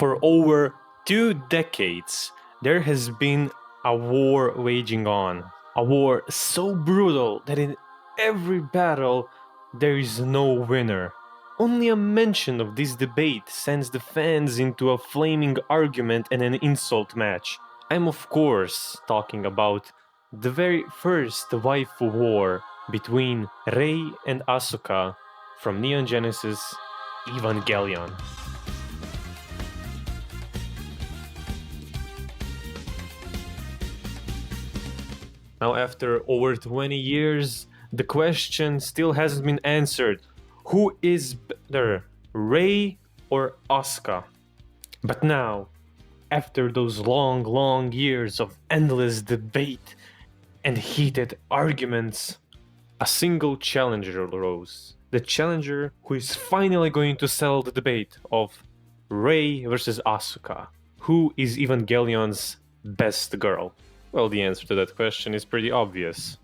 For over 2 decades, there has been a war waging on. A war so brutal that in every battle there is no winner. Only a mention of this debate sends the fans into a flaming argument and an insult match. I'm of course talking about the very first waifu war between Rei and Asuka from Neon Genesis Evangelion. Now, after over 20 years, the question still hasn't been answered. Who is better, Rei or Asuka? But now, after those long years of endless debate and heated arguments, a single challenger arose. The challenger who is finally going to settle the debate of Rei versus Asuka. Who is Evangelion's best girl? Well, the answer to that question is pretty obvious.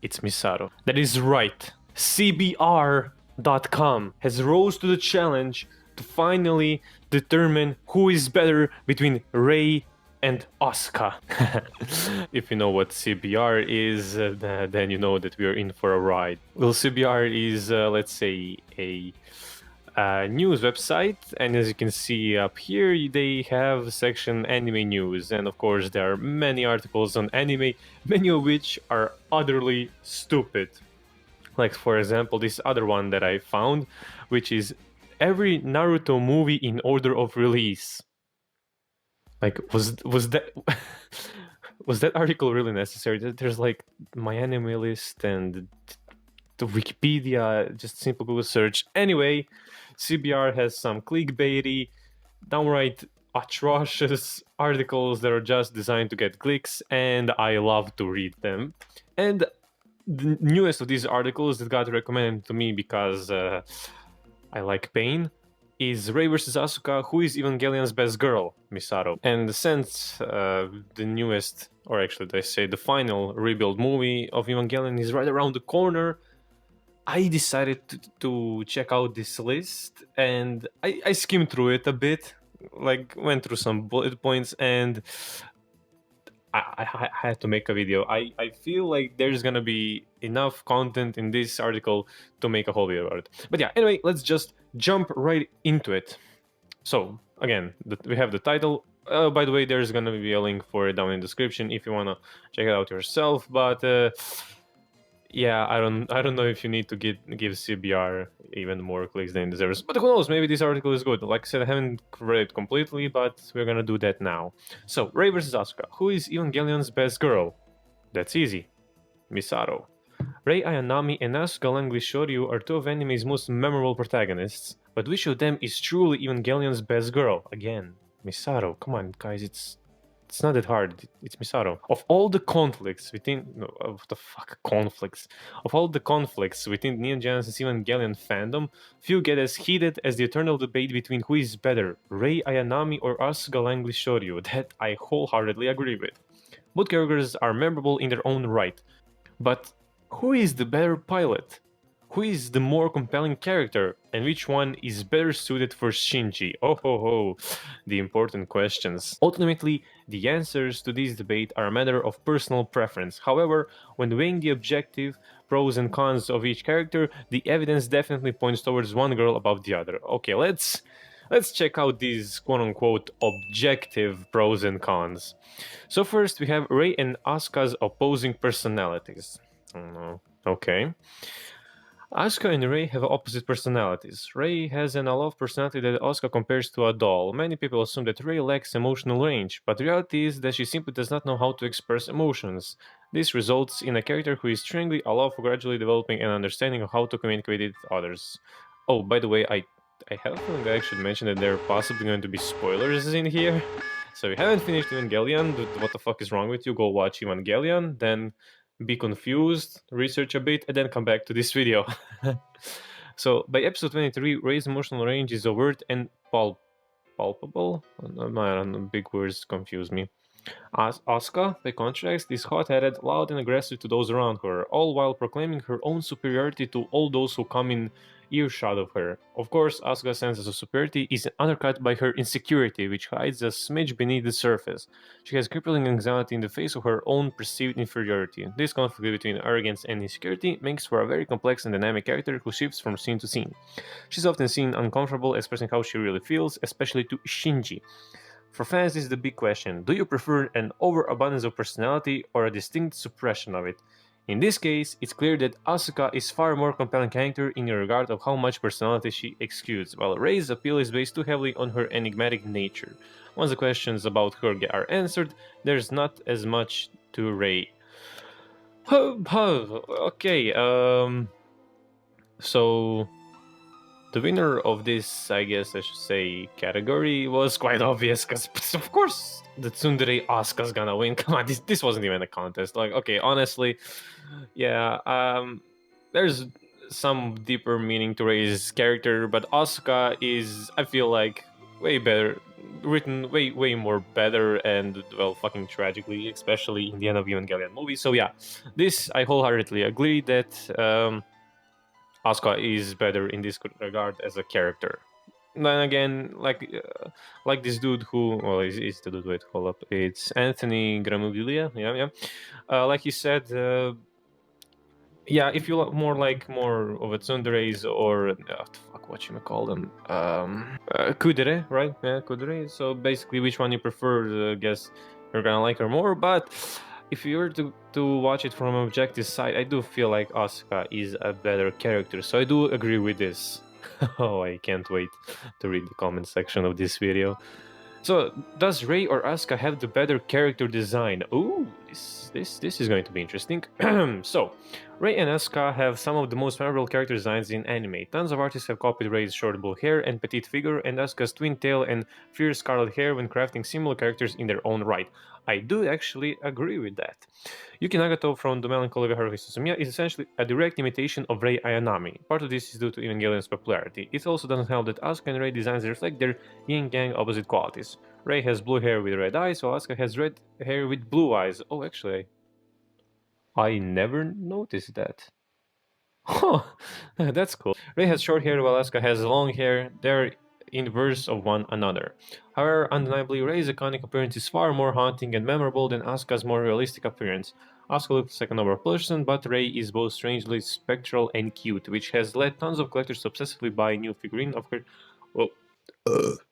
It's Misato. That is right. CBR.com has rose to the challenge to finally determine who is better between Rei and Asuka. If you know what CBR is, then you know that we are in for a ride. Well, CBR is, let's say, a news website, and as you can see up here, they have a section anime news, and of course there are many articles on anime, many of which are utterly stupid. Like, for example, this other one that I found, which is every Naruto movie in order of release. Like, was that was that article really necessary? There's like my anime list and the Wikipedia, just simple Google search. Anyway, CBR has some clickbaity, downright atrocious articles that are just designed to get clicks, and I love to read them. And the newest of these articles that got recommended to me because I like pain is Rei vs. Asuka, who is Evangelion's best girl, Misato. And since the newest, or actually I say the final rebuild movie of Evangelion is right around the corner, I decided to check out this list, and I skimmed through it a bit, like went through some bullet points, and I had to make a video. I feel like there's gonna be enough content in this article to make a whole video about it. But yeah, anyway, let's just jump right into it. So, again, we have the title. By the way, there's gonna be a link for it down in the description if you wanna check it out yourself, but yeah, I don't know if you need to give CBR even more clicks than it deserves. But who knows, maybe this article is good. Like I said, I haven't read it completely, but we're gonna do that now. So, Rei vs. Asuka. Who is Evangelion's best girl? That's easy. Misato. Rei Ayanami and Asuka Langley Shoryu are two of anime's most memorable protagonists, but which of them is truly Evangelion's best girl? Again, Misato. Come on, guys, it's not that hard. It's Misato. Of all the conflicts within... No, Of all the conflicts within Neon Genesis Evangelion fandom, few get as heated as the eternal debate between who is better, Rei Ayanami or Asuka Langley Shoryu. That I wholeheartedly agree with. Both characters are memorable in their own right. But who is the better pilot? Who is the more compelling character, and which one is better suited for Shinji? Oh ho ho, the important questions. Ultimately, the answers to this debate are a matter of personal preference. However, when weighing the objective pros and cons of each character, the evidence definitely points towards one girl above the other. Okay, let's check out these quote-unquote objective pros and cons. So first, we have Rei and Asuka's opposing personalities. Okay. Asuka and Rei have opposite personalities. Rei has an aloof personality that Asuka compares to a doll. Many people assume that Rei lacks emotional range, but the reality is that she simply does not know how to express emotions. This results in a character who is strangely aloof, gradually developing an understanding of how to communicate with others. Oh, by the way, I have a feeling I should mention that there are possibly going to be spoilers in here. So if you haven't finished Evangelion, what the fuck is wrong with you? Go watch Evangelion, then be confused, research a bit, and then come back to this video. So, by episode 23, Rei's emotional range is overt and palpable? I don't know, big words confuse me. As Asuka, by contrast, is hot-headed, loud, and aggressive to those around her, all while proclaiming her own superiority to all those who come in earshot of her. Of course, Asuka's sense of superiority is undercut by her insecurity, which hides a smidge beneath the surface. She has crippling anxiety in the face of her own perceived inferiority. This conflict between arrogance and insecurity makes for a very complex and dynamic character who shifts from scene to scene. She's often seen uncomfortable expressing how she really feels, especially to Shinji. For fans, this is the big question. Do you prefer an overabundance of personality or a distinct suppression of it? In this case, it's clear that Asuka is far more compelling character in regard of how much personality she exudes, while Rei's appeal is based too heavily on her enigmatic nature. Once the questions about her are answered, there's not as much to Rei. Okay, so the winner of this, I guess I should say, category was quite obvious, because of course the tsundere Asuka's gonna win. Come on, this wasn't even a contest. Like, okay, honestly, yeah, there's some deeper meaning to Rei's character, but Asuka is, I feel like, way better, written way more better, and, well, fucking tragically, especially in the end of Evangelion movie. So yeah, this, I wholeheartedly agree that Asuka is better in this regard as a character. Then again, like this dude who, well, is the dude. Wait, hold up. It's Anthony Gramuglia. Yeah. Like he said, yeah. If you like more of a tsunderes or fuck, what you call them, kudere, right? Yeah, kudere. So basically, which one you prefer? I guess you're gonna like her more, but if you were to watch it from an objective side, I do feel like Asuka is a better character, so I do agree with this. Oh, I can't wait to read the comment section of this video. So, does Rei or Asuka have the better character design? Ooh, this is going to be interesting. So, Rei and Asuka have some of the most memorable character designs in anime. Tons of artists have copied Rei's short blue hair and petite figure, and Asuka's twin tail and fierce scarlet hair when crafting similar characters in their own right. I do actually agree with that. Yuki Nagato from The Melancholy of Haruhi Suzumiya is essentially a direct imitation of Rei Ayanami. Part of this is due to Evangelion's popularity. It also doesn't help that Asuka and Rei designs reflect their yin-yang opposite qualities. Rei has blue hair with red eyes, while Asuka has red hair with blue eyes. Oh, actually, I never noticed that. Huh, that's cool. Rei has short hair while Asuka has long hair. They're inverse of one another. However, undeniably, Rei's iconic appearance is far more haunting and memorable than Asuka's more realistic appearance. Asuka looks like a noble person, but Rei is both strangely spectral and cute, which has led tons of collectors to obsessively buy a new figurine of her. Well,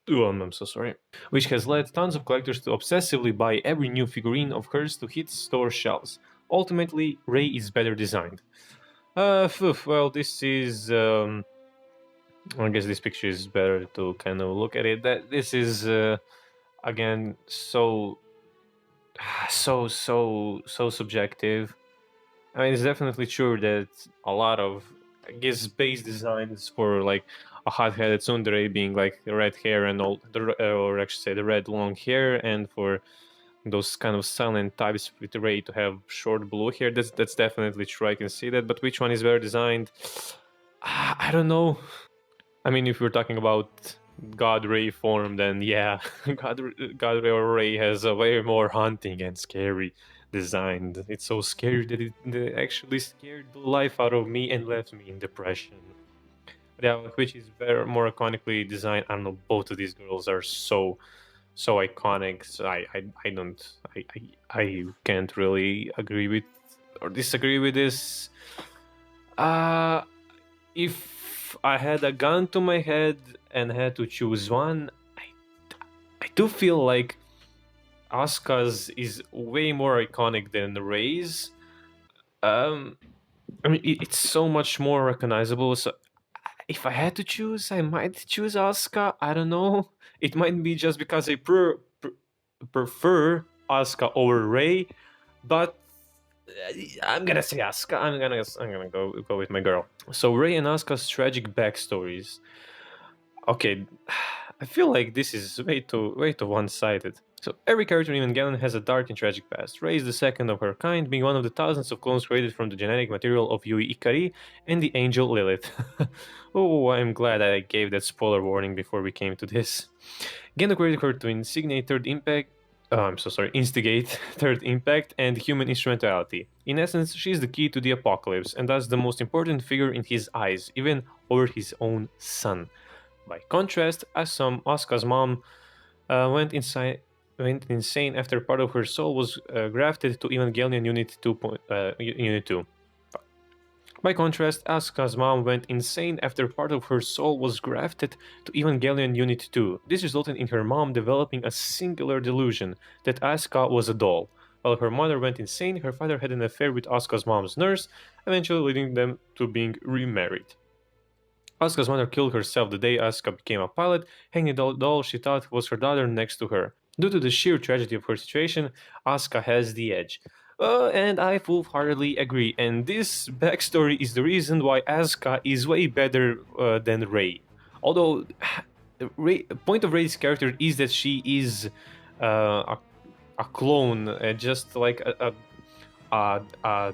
I'm so sorry. Which has led tons of collectors to obsessively buy every new figurine of hers to hit store shelves. Ultimately, Rei is better designed. Well, this is. I guess this picture is better to kind of look at it. That this is again so subjective. I mean, it's definitely true that a lot of, I guess, base designs for like a hot-headed tsundere being like the red hair and all the, or actually say the red long hair, and for those kind of silent types with Rei to have short blue hair. That's definitely true. I can see that. But which one is better designed? I don't know. I mean, if we're talking about God Rei form, then yeah, God Rei has a way more haunting and scary design. It's so scary that it actually scared the life out of me and left me in depression. Yeah, which is better, more iconically designed. I don't know. Both of these girls are so iconic. So I can't really agree with or disagree with this. If I had a gun to my head and had to choose one, I do feel like Asuka's is way more iconic than Rei's. I mean, it's so much more recognizable. So if I had to choose, I might choose Asuka. I don't know. It might be just because I prefer Asuka over Rei, but I'm gonna say Asuka. I'm gonna go with my girl. So Rei and Asuka's tragic backstories. Okay, I feel like this is way too one-sided. So every character in Evangelion has a dark and tragic past. Rei is the second of her kind, being one of the thousands of clones created from the genetic material of Yui Ikari and the angel Lilith. Oh, I'm glad I gave that spoiler warning before we came to this. Gendo created her to insignate Third Impact I'm so sorry, instigate third impact and human instrumentality. In essence, she is the key to the apocalypse and thus the most important figure in his eyes, even over his own son. By contrast, Asuka's mom went insane after part of her soul was grafted to Evangelion Unit 2. By contrast, Asuka's mom went insane after part of her soul was grafted to Evangelion Unit 2. This resulted in her mom developing a singular delusion that Asuka was a doll. While her mother went insane, her father had an affair with Asuka's mom's nurse, eventually leading them to being remarried. Asuka's mother killed herself the day Asuka became a pilot, hanging the doll she thought was her daughter next to her. Due to the sheer tragedy of her situation, Asuka has the edge. And I full-heartedly agree, and this backstory is the reason why Asuka is way better than Rei. Although, the point of Rei's character is that she is a clone, just like a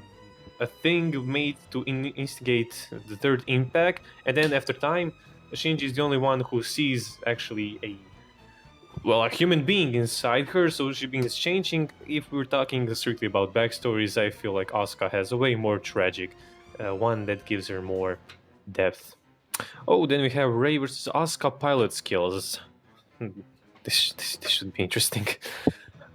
thing made to instigate the third impact, and then after time, Shinji is the only one who sees actually a human being inside her, so she begins changing. If we're talking strictly about backstories, I feel like Asuka has a way more tragic one that gives her more depth. Oh, then we have Rei versus Asuka pilot skills. This should be interesting.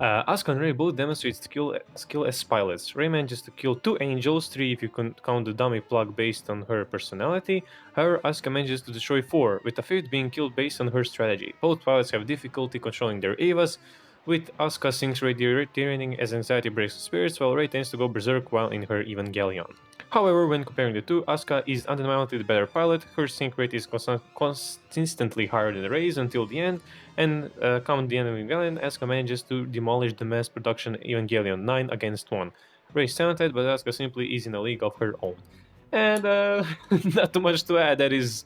Asuka and Rei both demonstrate skill as pilots. Rei manages to kill 2 angels, 3 if you count the dummy plug based on her personality. However, Asuka manages to destroy 4, with a 5th being killed based on her strategy. Both pilots have difficulty controlling their EVAs, with Asuka sinks Rei training as anxiety breaks spirits, while Rei tends to go berserk while in her Evangelion. However, when comparing the two, Asuka is undeniably the better pilot. Her sync rate is consistently higher than Rei's until the end, and come the end of Evangelion, Asuka manages to demolish the mass production Evangelion 9 against 1. Rei is talented, but Asuka simply is in a league of her own. And not too much to add, that is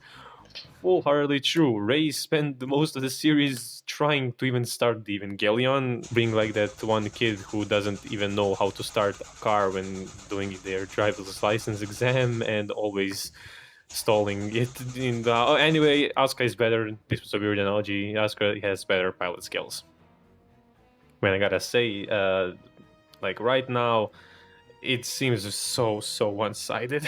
full-heartedly true. Rei spent the most of the series trying to even start the Evangelion, being like that one kid who doesn't even know how to start a car when doing their driver's license exam and always stalling it in the... Anyway, Asuka is better. This was a weird analogy. Asuka has better pilot skills. Man, I gotta say, like right now, it seems so one-sided.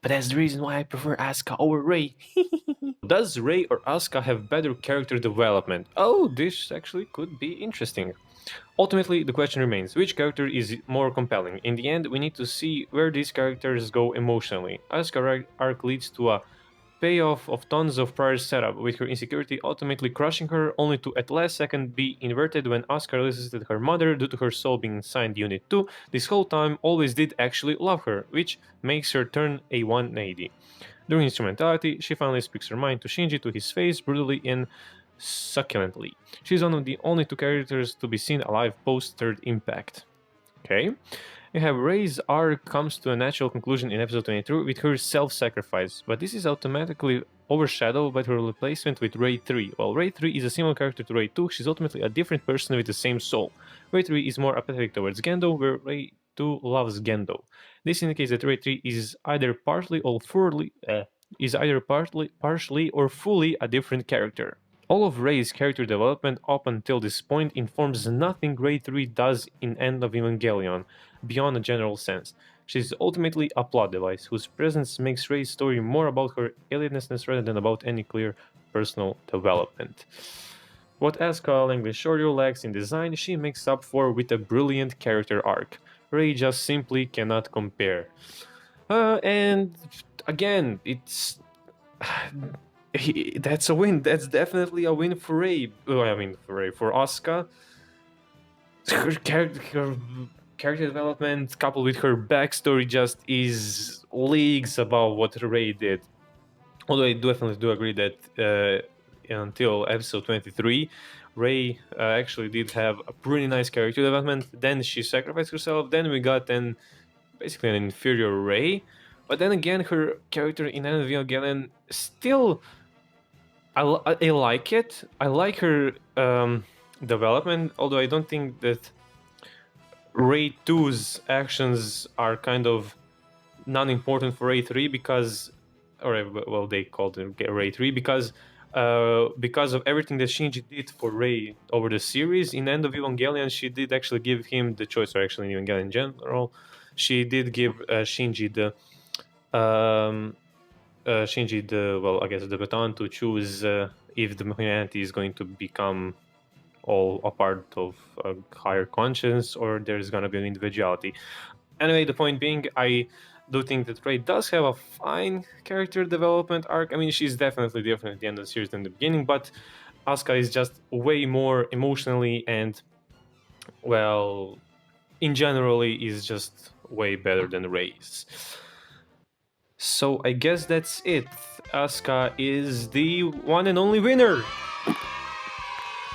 But that's the reason why I prefer Asuka over Rei. Does Rei or Asuka have better character development? Oh, this actually could be interesting. Ultimately, the question remains, which character is more compelling? In the end, we need to see where these characters go emotionally. Asuka's arc leads to a payoff of tons of prior setup, with her insecurity ultimately crushing her, only to at last second be inverted when Asuka realizes that her mother, due to her soul being assigned Unit 2, this whole time always did actually love her, which makes her turn a 180. During instrumentality, she finally speaks her mind to Shinji to his face, brutally and succulently. She's one of the only 2 characters to be seen alive post-third impact. Okay. We have Rei's arc comes to a natural conclusion in episode 22 with her self-sacrifice, but this is automatically overshadowed by her replacement with Rei 3. While Rei 3 is a similar character to Rei 2, she's ultimately a different person with the same soul. Rei 3 is more apathetic towards Gendo, where Rei 2 loves Gendo. This indicates that Rei 3 is either partially or fully a different character. All of Rei's character development up until this point informs nothing Rei 3 does in End of Evangelion, beyond a general sense. She is ultimately a plot device, whose presence makes Rei's story more about her alienness rather than about any clear personal development. What Asuka Language Shoryu lacks in design, she makes up for with a brilliant character arc. Rei just simply cannot compare. And again, it's... that's a win. That's definitely a win for Rei. For Asuka. Her character development coupled with her backstory just is leagues above what Rei did. Although I definitely do agree that until episode 23, Rei actually did have a pretty nice character development. Then she sacrificed herself. Then we got basically an inferior Rei. But then again, her character in Evangelion still... I like it. I like her development, although I don't think that Rei 2's actions are kind of non-important for Rei 3 because... they called him Rei 3 because because of everything that Shinji did for Rei over the series. In End of Evangelion, she did actually give him the choice, or actually in Evangelion in general, she did give Shinji the well, I guess the baton to choose if the humanity is going to become all a part of a higher conscience or there's gonna be an individuality. Anyway, the point being, I do think that Rei does have a fine character development arc. I mean, she's definitely different at the end of the series than the beginning, but Asuka is just way more emotionally and, well, in generally is just way better than Rei's. So I guess that's it. Asuka is the one and only winner.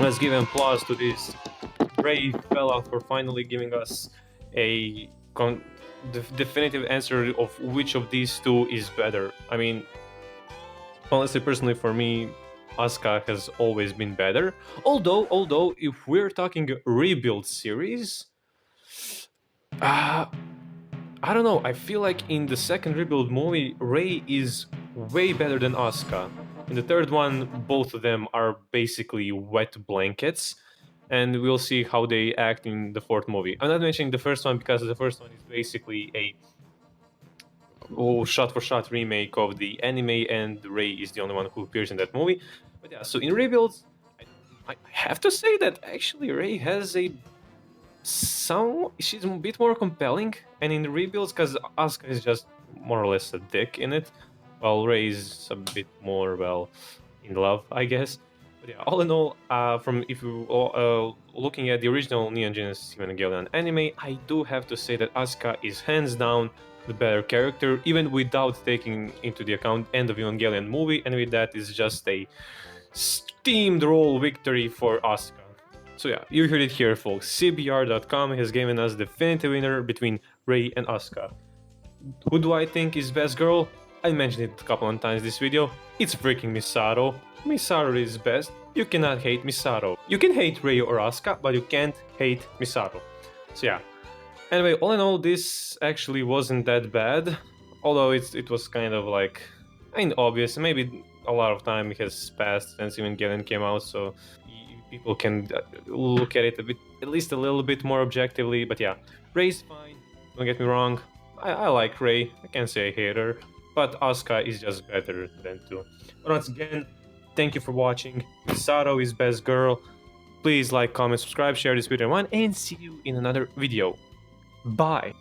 Let's give an applause to this brave fella for finally giving us a definitive answer of which of these two is better. I mean, honestly, personally, for me, Asuka has always been better. Although, if we're talking rebuild series, I don't know. I feel like in the second rebuild movie, Rei is way better than Asuka. In the third one, both of them are basically wet blankets, and we'll see how they act in the fourth movie. I'm not mentioning the first one because the first one is basically a shot-for-shot remake of the anime, and Rei is the only one who appears in that movie. But yeah, so in rebuilds, I have to say that actually Rei has she's a bit more compelling, and in the rebuilds, because Asuka is just more or less a dick in it, while Rei is a bit more, well, in love, I guess. But yeah, all in all, from if you looking at the original Neon Genesis Evangelion anime, I do have to say that Asuka is hands down the better character, even without taking into the account End of Evangelion movie, and with that is just a steamroll victory for Asuka. So yeah, you heard it here, folks. CBR.com has given us the definitive winner between Rei and Asuka. Who do I think is best girl? I mentioned it a couple of times this video. It's freaking Misato. Misato is best. You cannot hate Misato. You can hate Rei or Asuka, but you can't hate Misato. So yeah. Anyway, all in all, this actually wasn't that bad. Although it was kind of like, obvious. Maybe a lot of time has passed since Evangelion came out, so people can look at it at least a little bit more objectively. But yeah, Rei's fine, don't get me wrong. I like Rei, I can't say I hate her, but Asuka is just better than two. But once again, thank you for watching. Misato is best girl. Please like, comment, subscribe, share this video, and see you in another video. Bye!